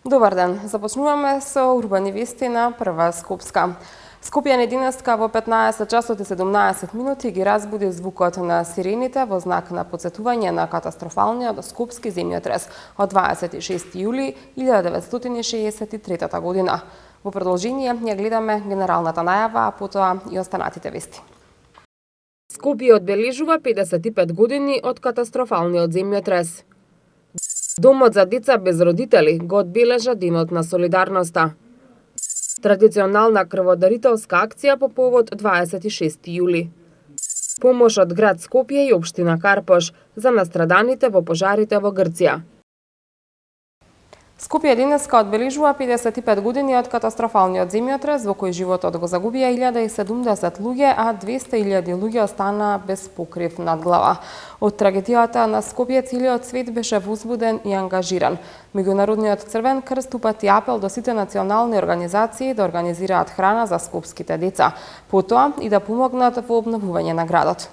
Добар ден. Започнуваме со урбани вести на Прва Скопска. Скопјани денеска во 15 часот и 17 минути ги разбуди звукот на сирените во знак на потсетување на катастрофалниот скопски земјотрес од 26 јули 1963 година. Во продолжение ја гледаме генералната најава, а потоа и останатите вести. Скопје одбележува 55 години од катастрофалниот земјотрес. Домот за деца без родители го одбележа Денот на солидарноста. Традиционална крводарителска акција по повод 26 јули. Помош од град Скопје и општина Карпош за настраданите во пожарите во Грција. Скопје денеска одбележува 55 години од катастрофалниот земјотрес во кој животот го загубија 1070 луѓе, а 200.000 луѓе остана без покрив над глава. Од трагедијата на Скопје целиот свет беше возбуден и ангажиран. Меѓународниот Црвен крст упати апел до сите национални организации да организираат храна за скопските деца, потоа и да помогнат во обновување на градот.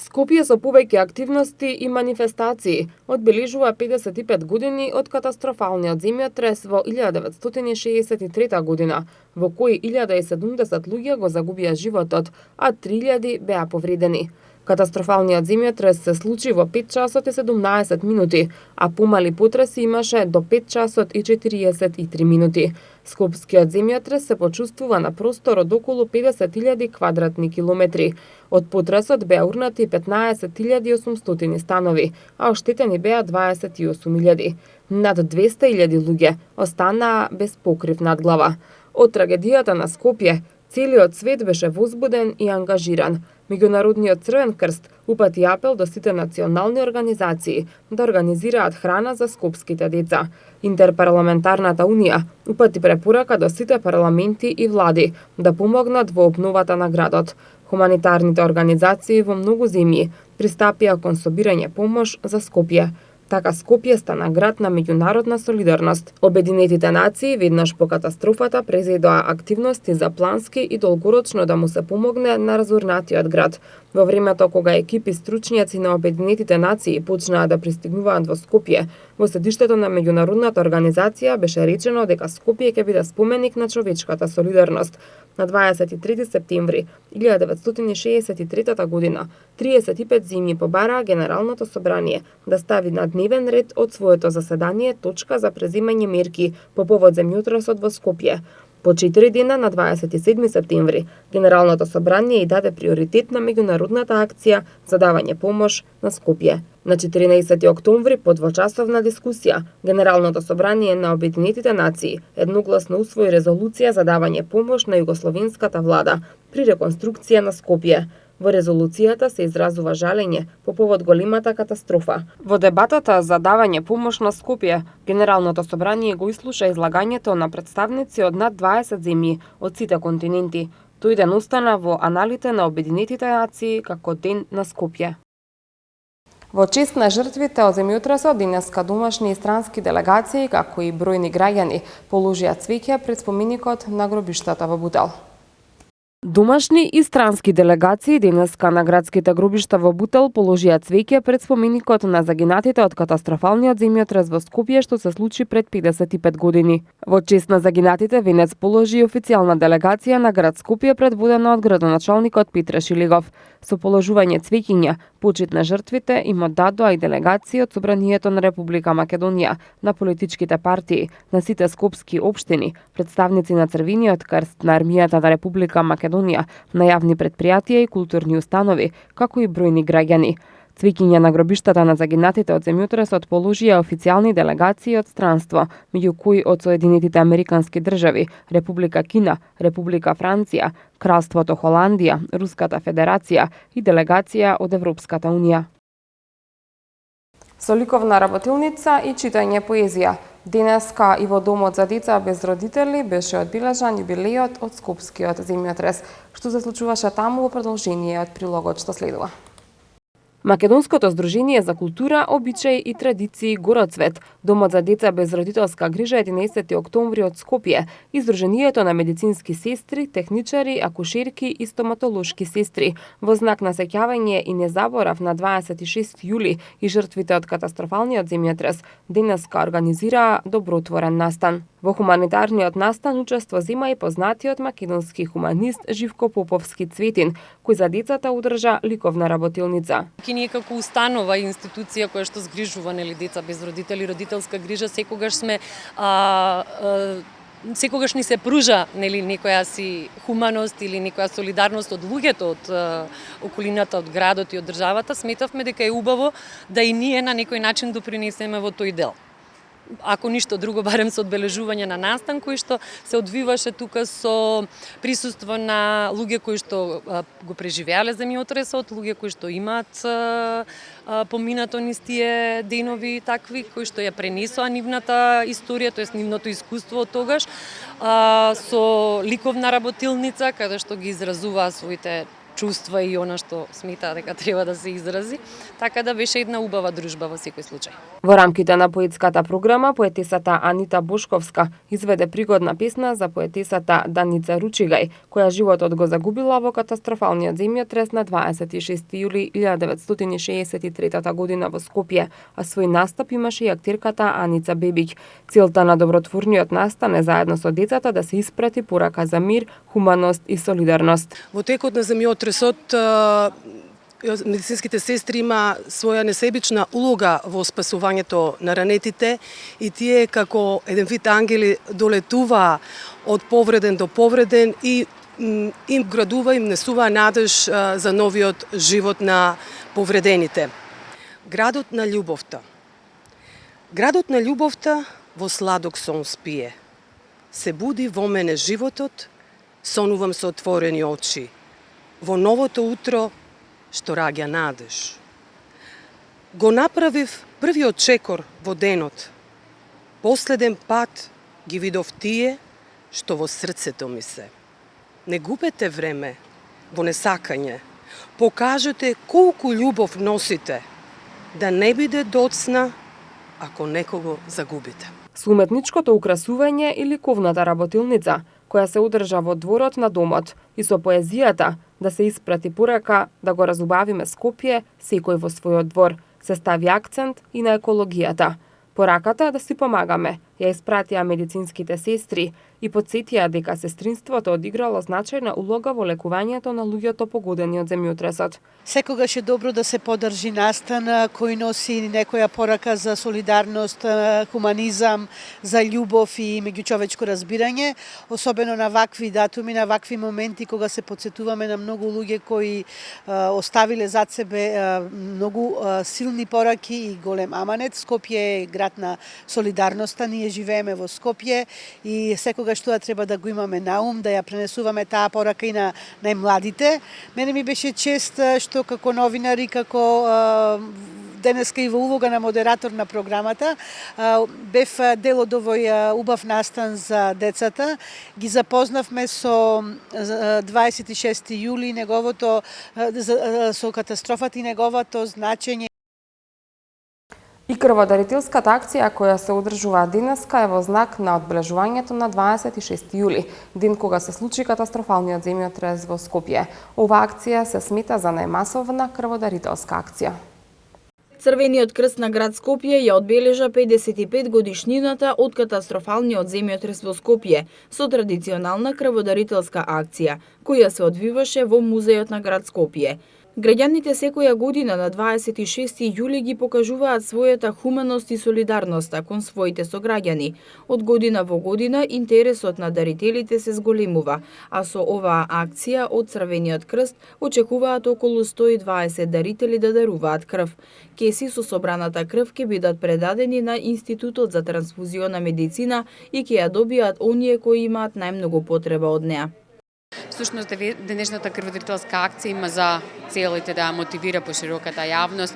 Скопје со повеќе активности и манифестации одбележува 55 години од катастрофалниот земјотрес во 1963 година, во кој 1070 луѓе го загубија животот, а 3000 беа повредени. Катастрофалниот земјотрес се случи во 5 часот и 17 минути, а помали потреси имаше до 5 часот и 43 минути. Скопскиот земјотрес се почувствува на простор од околу 50.000 квадратни километри. Од потресот беа урнати 15.800 станови, а оштетени беа 28.000. Над 200.000 луѓе останаа без покрив над глава. Од трагедијата на Скопје целиот свет беше возбуден и ангажиран. Меѓународниот Црвен крст упати апел до сите национални организации да организираат храна за скопските деца. Интерпарламентарната унија упати препорака до сите парламенти и влади да помогнат во обновата на градот. Хуманитарните организации во многу земји пристапија кон собирање помош за Скопје. Така Скопје стана град на меѓународна солидарност. Обединетите нации веднаш по катастрофата презедоа активности за плански и долгорочно да му се помогне на разорнатиот град. Во времето кога екипи стручњаци на Обединетите нации почнаа да пристигнуваат во Скопје, во седиштето на меѓународната организација беше речено дека Скопје ќе биде споменик на човечката солидарност. На 23 септември 1963 година 35 земји побараа Генералното собрание да стави на дневен ред од своето заседание точка за преземање мерки по повод земјотресот во Скопје. По 4 дена на 27 септември Генералното собрание и даде приоритет на меѓународната акција за давање помош на Скопје. На 14 октомври по двочасовна дискусија Генералното собрание на Обединетите нации едногласно усвои резолуција за давање помош на југословенската влада при реконструкција на Скопје. Во резолуцијата се изразува жалење по повод големата катастрофа. Во дебатата за давање помош на Скопје, Генералното собрание го ислуша излагањето на представници од над 20 земји од сите континенти. Тој ден остана во аналите на Обединетите нации како Ден на Скопје. Во чест на жртвите од земјотресот денеска домашни и странски делегации, како и бројни граѓани, положија цвеќе пред споменикот на гробиштата во Бутел. Домашни и странски делегации денеска на градските гробишта во Бутел положија цвеќе пред споменикот на загинатите од катастрофалниот земјотрес во Скопје што се случи пред 55 години. Во чест на загинатите венец положи официјална делегација на град Скопје предводена од градоначалникот Петре Шилигов. Со положување цвеќиња почит на жртвите им оддадоа и делегации од Собранието на Република Македонија, на политичките партии, на сите скопски општини, представници на Црвениот крст, на армијата на Република Македонија, на јавни претпријатија и културни установи, како и бројни граѓани. Цвеќиња на гробиштата на загинатите од земјотресот положија официјални делегации од странство, меѓу кои од Соединетите Американски држави, Република Кина, Република Франција, Кралството Холандија, Руската Федерација и делегација од Европската Унија. Со ликовна работилница и читање поезија. Денеска и во домот за деца без родители беше одбележан јубилејот од скопскиот земјотрес, што се случуваше таму во продолжение од прилогот што следува. Македонското здружение за култура, обичаи и традиции Гороцвет, Домот за деца без родителска грижа 11 октомври од Скопје и Здруженијето на медицински сестри, техничари, акушерки и стоматолошки сестри во знак на сеќавање и незаборав на 26 јули и жртвите од катастрофалниот земјотрес денеска организираа добротворен настан. Во хуманитарниот настан учество зема и познатиот македонски хуманист Живко Поповски Цветин, кој за децата одржа ликовна работилница. Ние како установа и институција која што згрижува деца без родители, родителска грижа, секогаш сме секогаш ни се пружа некоја си хуманост или некоја солидарност од луѓето, од околината, од градот и од државата. Сметавме дека е убаво да и ние на некој начин допринесеме во тој дел. Ако ништо друго, барем со одбележување на настан кој што се одвиваше тука со присуство на луѓе кои што го преживеале земјотресот, луѓе кои што имаат поминато низ тие денови такви, кои што ја пренесоа нивната историја, тоест нивното искуство од тогаш, со ликовна работилница, каде што ги изразуваа своите чувства и она што смета дека треба да се изрази, така да беше една убава дружба во секој случај. Во рамките на поетската програма, поетесата Анита Бошковска изведе пригодна песна за поетесата Даница Ручигај, која животот го загубила во катастрофалниот земјотрес на 26 јули 1963 година во Скопје, а свој настап имаше и актерката Аница Бебиќ. Целта на добротворниот настан е заедно со децата да се испрати порака за мир, хуманост и солидарност. Во текот на земјотресот медицинските сестри има своја несебична улога во спасувањето на ранетите и тие како еден вид ангели долетуваа од повреден до повреден и им градува, им несува надеж за новиот живот на повредените. Градот на љубовта. Градот на љубовта во сладок сон спие. Се буди во мене животот, сонувам со отворени очи. Во новото утро што раѓа надеж. Го направив првиот чекор во денот. Последен пат ги видов тие што во срцето ми се. Не губете време во несакање. Покажете колку љубов носите, да не биде доцна ако некого загубите. Со уметничкото украсување и ликовната работилница, која се одржа во дворот на домот, и со поезијата да се испрати порака да го разубавиме Скопје, секој во својот двор, се стави акцент и на екологијата. Пораката да си помагаме ја испратија медицинските сестри и потсетија дека сестринството одиграло значајна улога во лекувањето на луѓето погодени од земјотресот. Секогаш е добро да се подржи настан кој носи некоја порака за солидарност, хуманизам, за љубов и меѓучовечко разбирање, особено на вакви датуми, на вакви моменти кога се потсетуваме на многу луѓе кои оставиле зад себе многу силни пораки и голем аманет. Скопје е град на солидарноста, ние живееме во Скопје и секогаш тоа треба да го имаме на ум, да ја пренесуваме таа порака и на најмладите. Мене ми беше чест што како новинар и како денеска и во улога на модератор на програмата бев дел од овој убав настан за децата. Ги запознавме со 26 јули неговото со катастрофата и неговото значење. И крводарителската акција која се одржува денеска е во знак на одбележувањето на 26 јули, ден кога се случи катастрофалниот земјотрес во Скопје. Ова акција се смета за најмасовна крводарителска акција. Црвениот крст на град Скопје ја одбележа 55 годишнината од катастрофалниот земјотрес во Скопје со традиционална крводарителска акција, која се одвиваше во музејот на град Скопје. Граѓаните секоја година на 26 јули ги покажуваат својата хуманост и солидарноста кон своите сограѓани. Од година во година интересот на дарителите се зголемува, а со оваа акција од Црвениот крст очекуваат околу 120 дарители да даруваат крв. Кеси со собраната крв ќе бидат предадени на Институтот за трансфузиона медицина и ќе ја добијат оние кои имаат најмногу потреба од неа. Всушност, денешната крводарителска акција има за целите да мотивира пошироката јавност,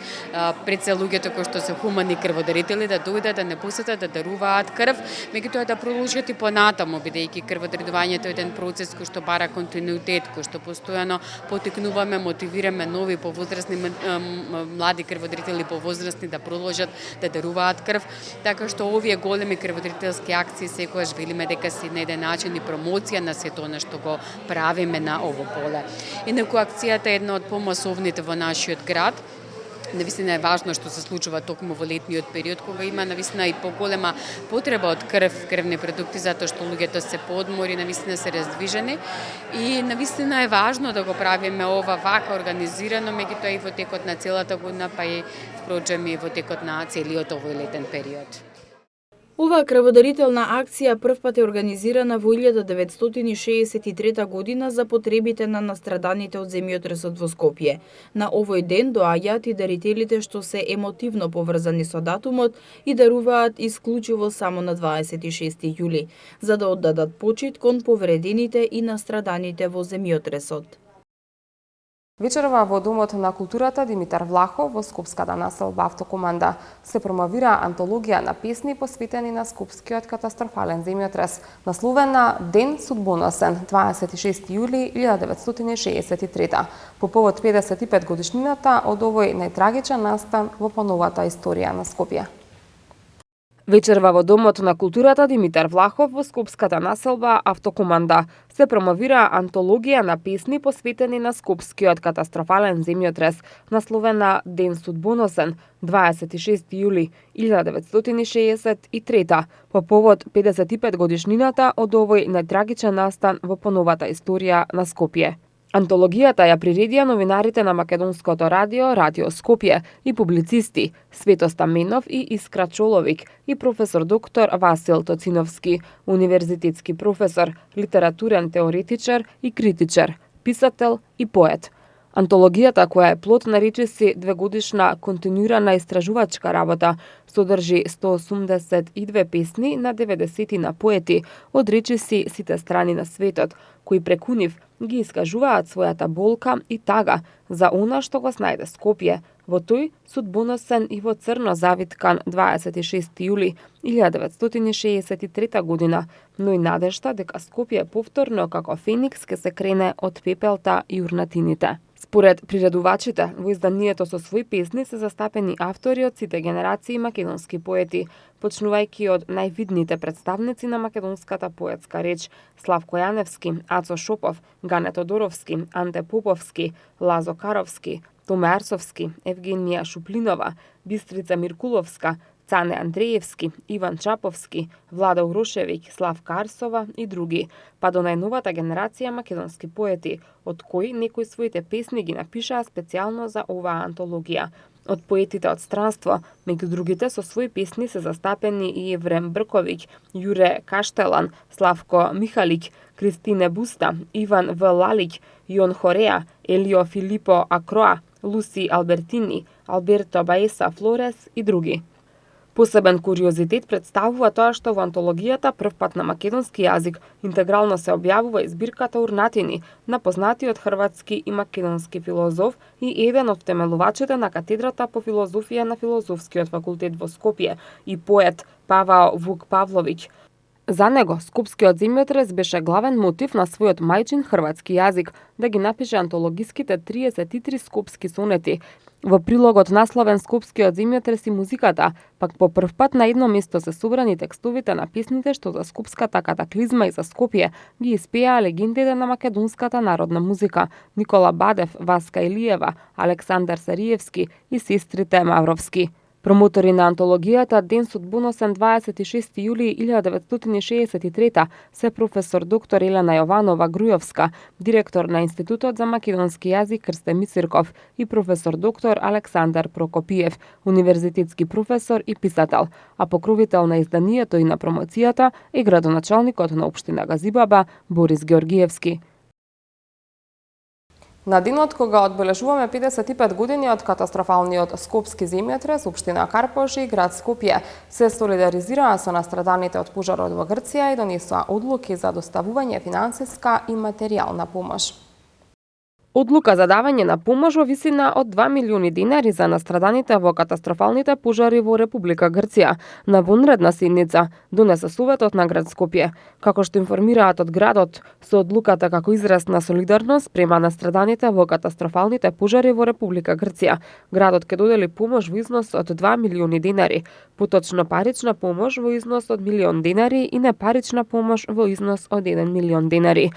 пред се луѓето кои што се хумани крводарители да дојдат, да не посетат, да даруваат крв, меѓутоа да продолжат и понатаму, бидејќи крводарувањето е еден процес кој што бара континуитет, кој што постојано потикнуваме, мотивираме нови повозрасни млади крводарители повозрасни да продолжат да даруваат крв, така што овие големи крводарителски акции секогаш велиме дека се на еден начин и промоција на сето она што го правиме на ово поле. Инаку акцијата е една од помасовните во нашиот град. Навистина е важно што се случува токму во летниот период, кога има навистина и поголема потреба од крвни продукти, затоа што луѓето се подмори, навистина се раздвижени и навистина е важно да го правиме ова вака организирано, меѓутоа и во текот на целата година, па и впрочем и во текот на целиот овој летен период. Оваа крводарителна акција првпат е организирана во 1963 година за потребите на настраданите од земјотресот во Скопје. На овој ден доаѓаат и дарителите што се емотивно поврзани со датумот и даруваат исклучиво само на 26 јули, за да оддадат почит кон повредените и настраданите во земјотресот. Вечерва во Домот на културата Димитар Влахов во Скопската населба Автокоманда се промовира антологија на песни посветени на скопскиот катастрофален земјотрес, насловена Ден судбоносен, 26 јули 1963 по повод 55 годишнината од овој најтрагичен настан во поновата историја на Скопје. Вечерва во Домот на културата Димитар Влахов во Скопската населба Автокоманда се промовира антологија на песни посветени на скопскиот катастрофален земјотрес, насловена Ден судбоносен, 26 јули 1963 по повод 55 годишнината од овој најтрагичен настан во поновата историја на Скопје. Антологијата ја приредија новинарите на Македонското радио, Радио Скопје и публицисти Свето Стаменов и Искра Чоловик и професор доктор Васил Тоциновски, универзитетски професор, литературен теоретичар и критичар, писател и поет. Антологијата, која е плод на речиси двегодишна континуирана истражувачка работа, содржи 182 песни на 90 на поети од речиси сите страни на светот, кои преку нив ги искажуваат својата болка и тага за она што го снајде Скопје, во тој судбоносен и во црно завиткан 26 јули 1963 година, но и надежта дека Скопје повторно како феникс ке се крене од пепелта и урнатините. Според приредувачите, во изданието со своји песни се застапени автори од сите генерации македонски поети, почнувајќи од највидните представници на македонската поетска реч Славко Јаневски, Ацо Шопов, Гане Тодоровски, Анте Поповски, Лазо Каровски, Томе Арсовски, Евгенија Шуплинова, Бистрица Миркуловска, Цане Андреевски, Иван Чаповски, Влада Урошевиќ, Славка Арсова и други, па до најновата генерација македонски поети, од кои некои своите песни ги напишаа специјално за оваа антологија. Од поетите од странство, меѓу другите со своји песни се застапени и Еврем Брковиќ, Јуре Каштелан, Славко Михалиќ, Кристине Буста, Иван В. Лалиќ, Јон Хореа, Елио Филипо Акроа, Луси Албертини, Алберто Баеса Флорес и други. Посебен куриозитет представува тоа што во антологијата првпат на македонски јазик интегрално се објавува и збирката Урнатини на познатиот хрватски и македонски филозоф и еден од темелувачите на катедрата по филозофија на Филозофскиот факултет во Скопје и поет Павао Вук Павловиќ. За него, скопскиот земјотрес беше главен мотив на својот мајчин хрватски јазик да ги напише антологиските 33 скопски сонети. Во прилогот насловен Скопскиот земјотрес и музиката, пак по првпат на едно место се собрани текстовите на песните што за скопската катаклизма и за Скопје ги испеа легендите на македонската народна музика Никола Бадев, Васка Илиева, Александар Сариевски и сестрите Мавровски. Промотори на антологијата Ден судбоносен 26 јули 1963 се професор доктор Елена Јованова Грујовска, директор на Институтот за македонски јазик Крсте Мицирков и професор доктор Александар Прокопиев, универзитетски професор и писател, а покровител на изданието и на промоцијата е градоначалникот на општина Газибаба Борис Георгиевски. На денот кога одбележуваме 55 години од катастрофалниот скопски земјотрес, општина Карпош и град Скопје се солидаризираа со настраданите од пожарот во Грција и донесоа одлуки за доставување финансиска и материјална помош. Одлука за давање на помош во висина од 2 милиони динари за настраданите во катастрофалните пожари во Република Грција на вонредна седница донесе Советот на град Скопје. Како што информираат од градот, со одлуката како израз на солидарност према настраданите во катастрофалните пожари во Република Грција, градот ќе додели помош во износ од 2 милиони динари, поточно парична помош во износ од 1 милион динари и непарична помош во износ од 1 милион динари.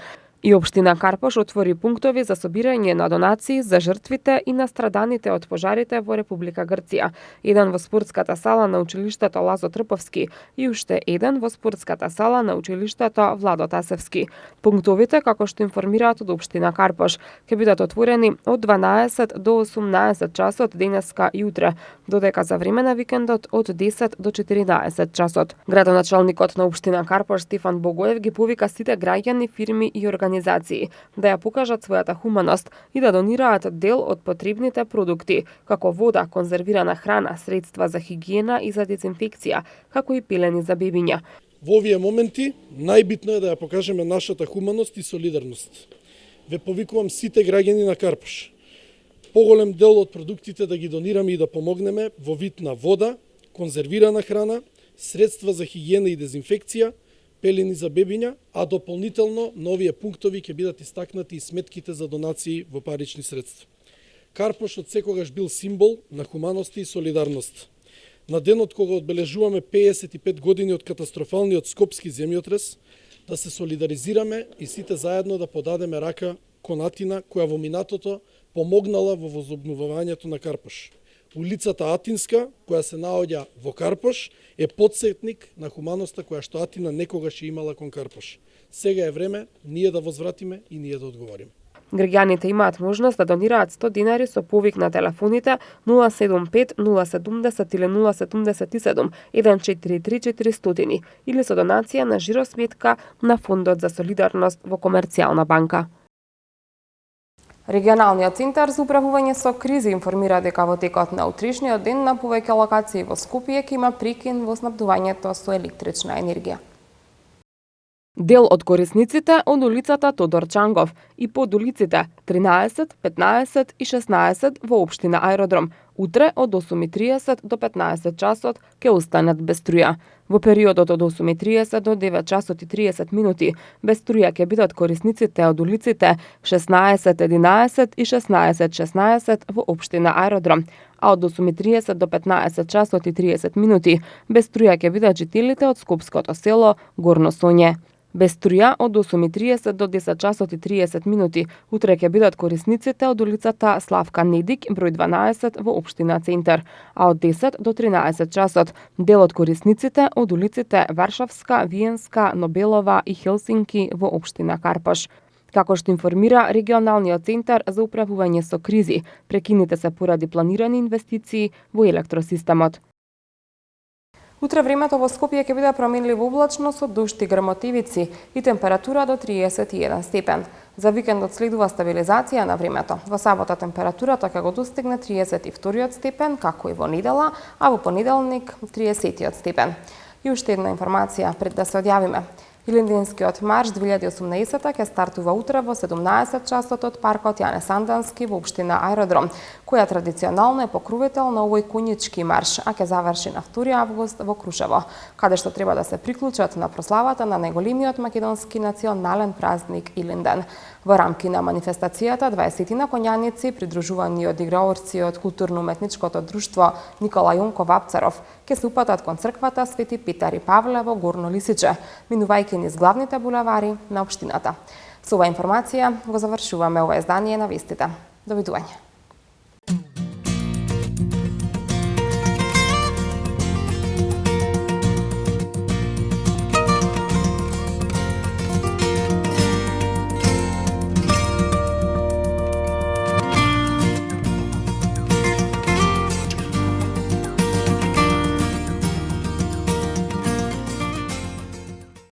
И општина Карпош отвори пунктови за собирање на донации за жртвите и настраданите од пожарите во Република Грција. Еден во спортската сала на училиштето Лазо Трповски и уште еден во спортската сала на училиштето Владо Тасевски. Пунктовите, како што информираат од општина Карпош, ќе бидат отворени од 12 до 18 часот денеска и утре, додека за време на викендот од 10 до 14 часот. Градоначалникот на општина Карпош Стефан Богоев ги повика сите граѓани, фирми и организации да ја покажат својата хуманост и да донираат дел од потребните продукти, како вода, конзервирана храна, средства за хигиена и за дезинфекција, како и пелени за бебиња. Во овие моменти најбитно е да ја покажеме нашата хуманост и солидарност. Ве повикувам сите граѓани на Карпош. Поголем дел од продуктите да ги донираме и да помогнеме во вид на вода, конзервирана храна, средства за хигиена и дезинфекција, пелени за бебиња, а дополнително на овие пунктови ќе бидат истакнати и сметките за донации во парични средства. Карпош од секогаш бил символ на хуманост и солидарност. На денот кога одбележуваме 55 години од катастрофалниот скопски земјотрес, да се солидаризираме и сите заедно да подадеме рака кон Атина, која во минатото помогнала во возобновувањето на Карпош. Улицата Атинска, која се наоѓа во Карпош, е потсетник на хуманоста која што Атина некогаш е имала кон Карпош. Сега е време ние да возвратиме и ние да одговориме. Граѓаните имаат можност да донираат 100 динари со повик на телефоните 075 070 или 077 143 400 или со донација на жиросметка на Фондот за солидарност во Комерцијална банка. Регионалниот центар за управување со кризи информира дека во текот на утришниот ден на повеќе локации во Скопје ќе има прекин во снабдувањето со електрична енергија. Дел од корисниците од улицата Тодор Чангов и под улиците 13, 15 и 16 во општина Аеродром утре од 8:30 до 15 часот ќе останат без струја. Во периодот од 8:30 до 9 часот и 30 минути без струја ќе бидат корисниците од улиците 16, 11 и 16, 16 во општина Аеродром, а од 8:30 до 15 часот и 30 минути без струја ќе бидат жителите од скопското село Горно Соње. Без струја од 8:30 до 10 часот и 30 минути утре ќе бидат корисниците од улицата Славка Недик, број 12 во општина Центар, а од 10 до 13 часот дел од корисниците од улиците Варшавска, Виенска, Нобелова и Хелсинки во општина Карпош. Како што информира регионалниот центар за управување со кризи, прекините се поради планирани инвестиции во електросистемот. Утре времето во Скопје ќе биде променливо облачно со дожд и грмотевици и температура до 31 степен. За викендот следува стабилизација на времето. Во сабота температурата ќе го достигне 32 степен, како и во недела, а во понеделник 30 степен. И уште една информација пред да се одјавиме. Илинденскиот марш 2018 ќе стартува утре во 17 часот од паркот Јане Сандански во општина Аеродром, која традиционално е покровител на овој конјички марш, а ќе заврши на 2 август во Крушево, каде што треба да се приклучат на прославата на најголемиот македонски национален празник Илинден. Во рамки на манифестацијата 20 конјаници, придружувани од играорци од културно-уметничкото друштво Никола Јонков Апцаров, ќе се упатат кон црквата Свети Петар и Павле во Горно Лисиче, минувајќи низ главните булевари на општината. Со оваа информација го завршуваме ова издание на вестите. Довидување.